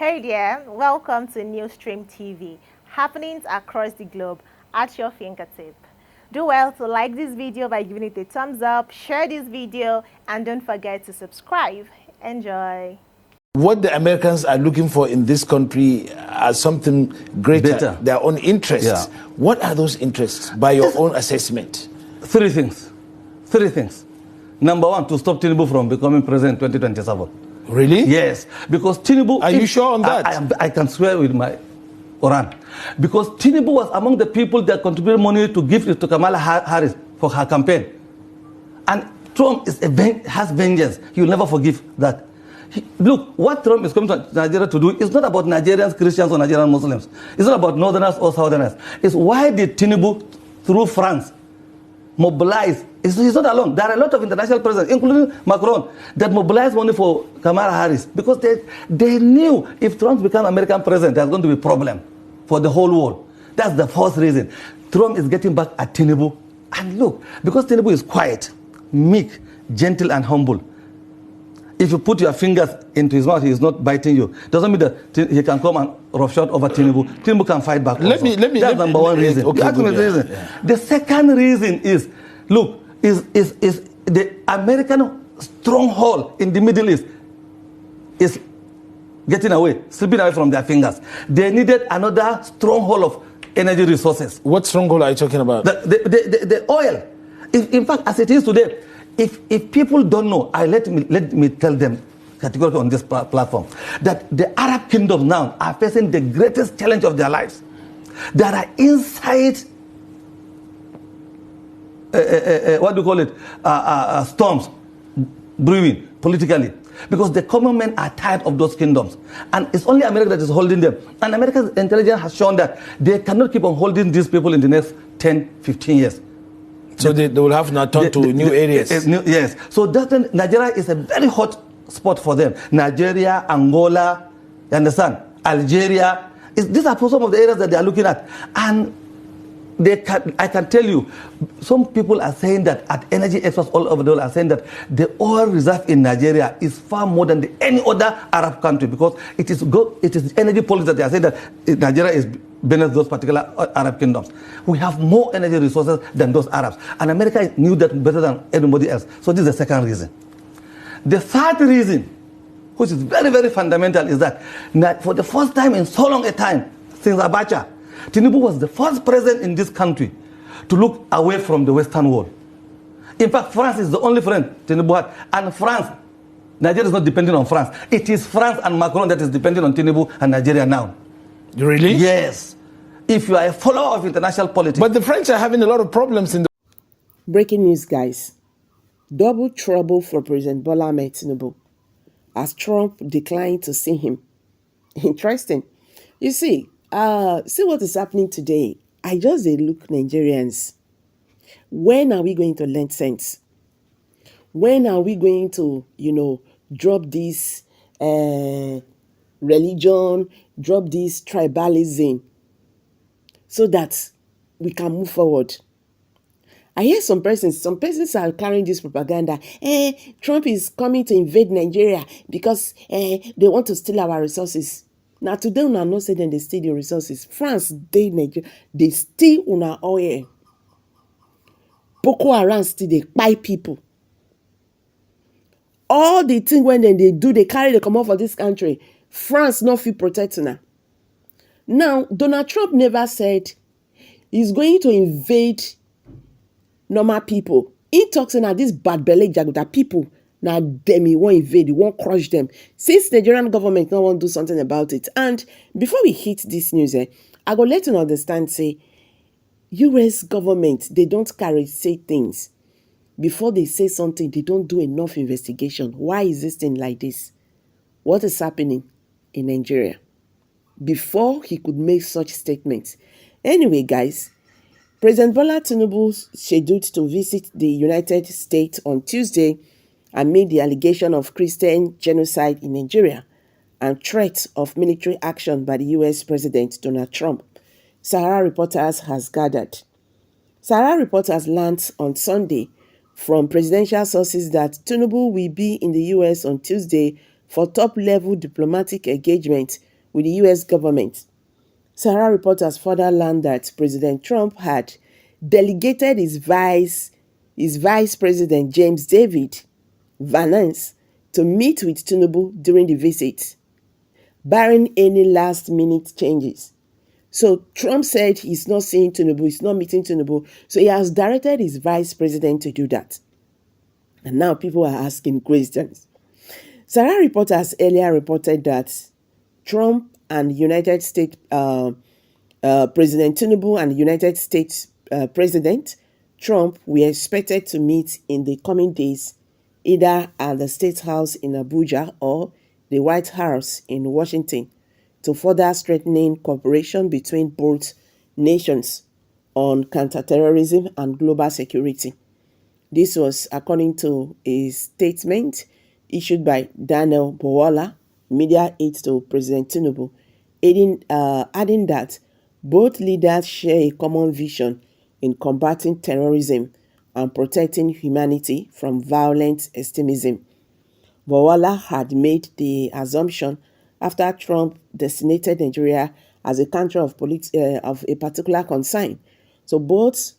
Hey there, welcome to Newsstream TV. Happenings across the globe at your fingertip. Do well to like this video by giving it a thumbs up, share this video, and don't forget to subscribe. Enjoy. What the Americans are looking for in this country are something greater, their own interests. Yeah. What are those interests by your own assessment? Three things. Number one, to stop Tinubu from becoming president in 2027. Really? Yes, because Tinubu... Are you sure on that? I can swear with my Quran. Because Tinubu was among the people that contributed money to give it to Kamala Harris for her campaign. And Trump has vengeance. He will never forgive that. Look, what Trump is coming to Nigeria to do is not about Nigerians, Christians, or Nigerian Muslims. It's not about Northerners or Southerners. It's why did Tinubu, through France, mobilize? He's not alone. There are a lot of international presidents, including Macron, that mobilized money for Kamala Harris because they knew if Trump becomes American president, there's going to be a problem for the whole world. That's the first reason. Trump is getting back at Tinubu. And look, because Tinubu is quiet, meek, gentle, and humble, if you put your fingers into his mouth, he is not biting you. Doesn't mean that he can come and roughshod over Tinubu. Tinubu can fight back. That's number one reason. Okay, The second reason is, look, is the American stronghold in the Middle East is getting away, slipping away from their fingers. They needed another stronghold of energy resources. What stronghold are you talking about? The oil. In fact, as it is today, if people don't know, let me tell them categorically on this platform that the Arab kingdoms now are facing the greatest challenge of their lives. There are inside what do you call it? Storms brewing politically, because the common men are tired of those kingdoms, and it's only America that is holding them. And America's intelligence has shown that they cannot keep on holding these people in the next 10-15 years. So they will have now turned to new areas. Yes. So Nigeria is a very hot spot for them. Nigeria, Angola, you understand? Algeria. These are some of the areas that they are looking at. And I can tell you, some people are saying that, at energy experts all over the world are saying that the oil reserve in Nigeria is far more than any other Arab country, because it is energy policy that they are saying that Nigeria is beneath those particular Arab kingdoms. We have more energy resources than those Arabs. And America knew that better than anybody else. So this is the second reason. The third reason, which is very, very fundamental, is that for the first time in so long a time, since Abacha, Tinubu was the first president in this country to look away from the Western world. In fact, France is the only friend Tinubu had. And France, Nigeria is not depending on France. It is France and Macron that is depending on Tinubu and Nigeria now. Really? Yes. If you are a follower of international politics. But the French are having a lot of problems in the... Breaking news, guys. Double trouble for President Bola Ahmed Tinubu as Trump declined to see him. Interesting. You see what is happening today. I just look, Nigerians. When are we going to learn sense? When are we going to, drop this religion, drop this tribalism, so that we can move forward? I hear some persons are carrying this propaganda. Trump is coming to invade Nigeria because they want to steal our resources. Now today, una know say them they steal the resources. France, they steal una oil. Boko Haram still they buy people. All the thing when they do, they carry the come out for this country. France not feel protect una. Now, Donald Trump never said he's going to invade normal people. He talks about this bad belly jaguda people. Now them he won't invade, he won't crush them. Since the Nigerian government no want to do something about it. And before we hit this news, I go let you understand, say, US government, they don't say things. Before they say something, they don't do enough investigation. Why is this thing like this? What is happening in Nigeria? Before he could make such statements. Anyway, guys, President Bola Tinubu scheduled to visit the United States on Tuesday amid the allegation of Christian genocide in Nigeria and threat of military action by the US President Donald Trump, Sahara Reporters has gathered. Sahara Reporters learned on Sunday from presidential sources that Tinubu will be in the US on Tuesday for top-level diplomatic engagement with the US government. Sahara reporters further learned that President Trump had delegated his vice president James David Vance to meet with Tinubu during the visit, barring any last-minute changes. So Trump said he's not seeing Tinubu, he's not meeting Tinubu, so he has directed his vice president to do that. And now people are asking questions. Sahara reporters earlier reported that Trump and United States President Tinubu and United States President Trump were expected to meet in the coming days, either at the State House in Abuja or the White House in Washington, to further strengthening cooperation between both nations on counterterrorism and global security. This was according to a statement issued by Daniel Bowala, media aide to President Tinubu, adding that both leaders share a common vision in combating terrorism and protecting humanity from violent extremism. Bowala had made the assumption after Trump designated Nigeria as a country of a particular concern. So both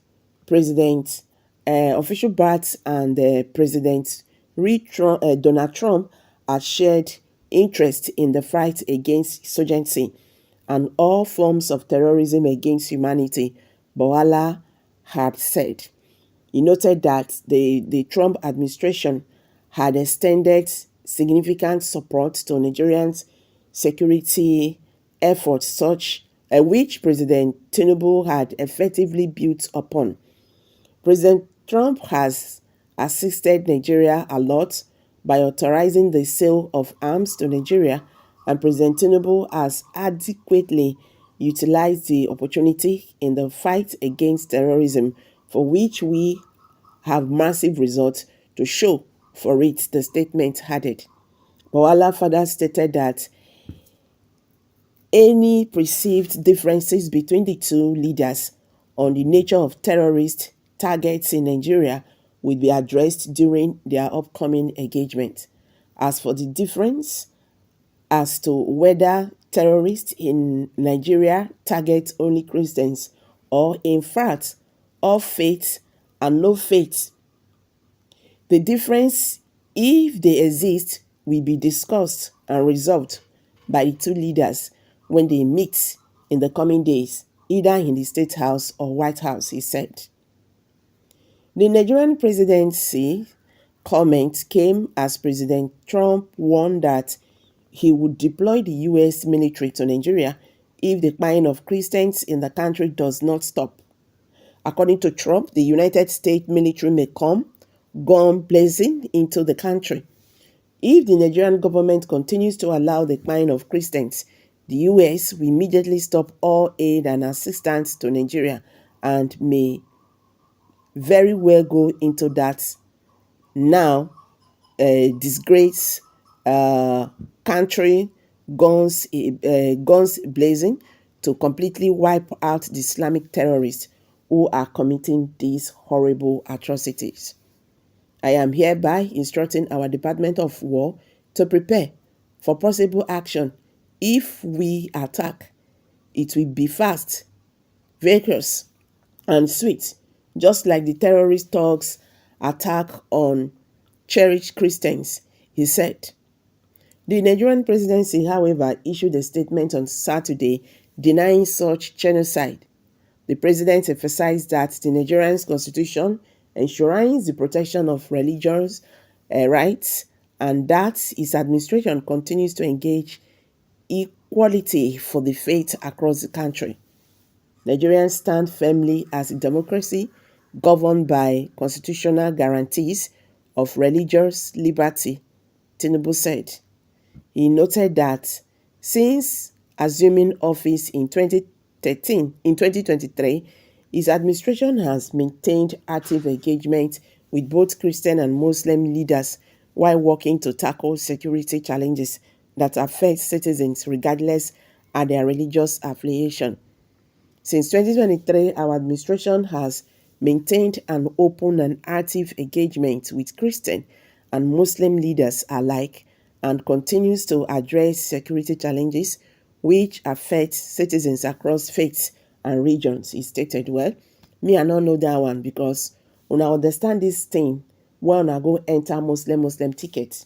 President Official Bart and President Donald Trump had shared interest in the fight against insurgency and all forms of terrorism against humanity, Bowala had said. He noted that the Trump administration had extended significant support to Nigerians' security efforts, which President Tinubu had effectively built upon. President Trump has assisted Nigeria a lot by authorizing the sale of arms to Nigeria, and President Tinubu has adequately utilized the opportunity in the fight against terrorism, for which we have massive results to show for it, the statement added. Bowala further stated that any perceived differences between the two leaders on the nature of terrorist targets in Nigeria will be addressed during their upcoming engagement. As for the difference as to whether terrorists in Nigeria target only Christians or in fact all faiths and no faiths, the difference, if they exist, will be discussed and resolved by the two leaders when they meet in the coming days, either in the State House or White House, he said. The Nigerian presidency comment came as President Trump warned that he would deploy the U.S. military to Nigeria if the killing of Christians in the country does not stop. According to Trump, the United States military may come, gun blazing, into the country. If the Nigerian government continues to allow the killing of Christians, the U.S. will immediately stop all aid and assistance to Nigeria and may very well go into that now disgrace country, guns blazing, to completely wipe out the Islamic terrorists who are committing these horrible atrocities. I am hereby instructing our Department of War to prepare for possible action. If we attack, it will be fast, vigorous, and sweet, just like the terrorist thugs' attack on CHERISHED Christians, he said. The Nigerian presidency, however, issued a statement on Saturday denying such genocide. The president emphasized that the Nigerian constitution enshrines the protection of religious rights and that his administration continues to engage equality for the faith across the country. Nigerians stand firmly as a democracy governed by constitutional guarantees of religious liberty, Tinubu said. He noted that since assuming office in 2023, his administration has maintained active engagement with both Christian and Muslim leaders while working to tackle security challenges that affect citizens regardless of their religious affiliation. Since 2023, our administration has maintained an open and active engagement with Christian and Muslim leaders alike and continues to address security challenges which affect citizens across faiths and regions, he stated. Well, me, I don't know that one because when I understand this thing, when I go enter Muslim ticket,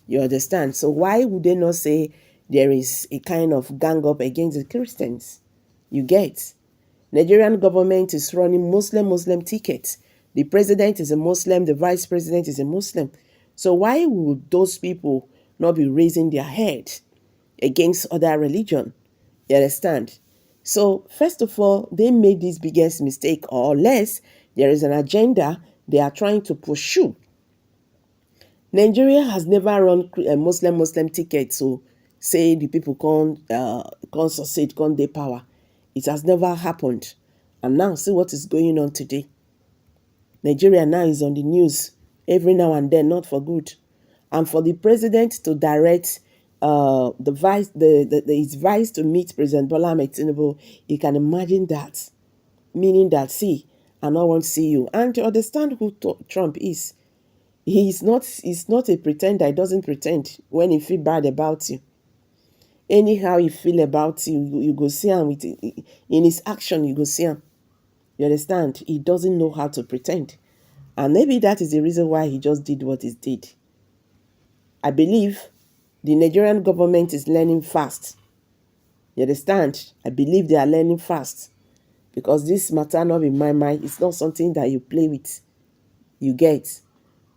you understand? So why would they not say there is a kind of gang up against the Christians? You get? Nigerian government is running Muslim tickets. The president is a Muslim, the vice president is a Muslim. So why would those people not be raising their head against other religion? You understand? So first of all, they made this biggest mistake, or less there is an agenda they are trying to pursue. Nigeria has never run a Muslim ticket, so say the people can't succeed, can't they power. It has never happened. And now see what is going on today. Nigeria now is on the news every now and then, not for good. And for the president to direct his vice to meet President Bola Ahmed Tinubu, you can imagine that. Meaning that, see, I don't want to see you. And to understand who Trump is, he's not a pretender. He doesn't pretend when he feel bad about you. Anyhow he feel about you, you go see him in his action, you go see him. You understand? He doesn't know how to pretend. And maybe that is the reason why he just did what he did. I believe the Nigerian government is learning fast. You understand? I believe they are learning fast. Because this matter not in my mind, it's not something that you play with. You get.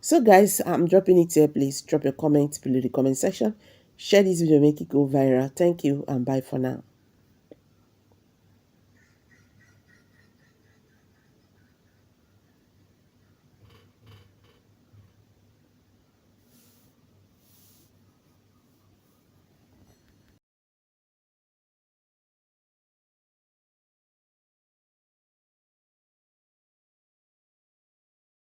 So guys, I'm dropping it here. Please drop your comment below the comment section. Share this video, make it go viral. Thank you and bye for now.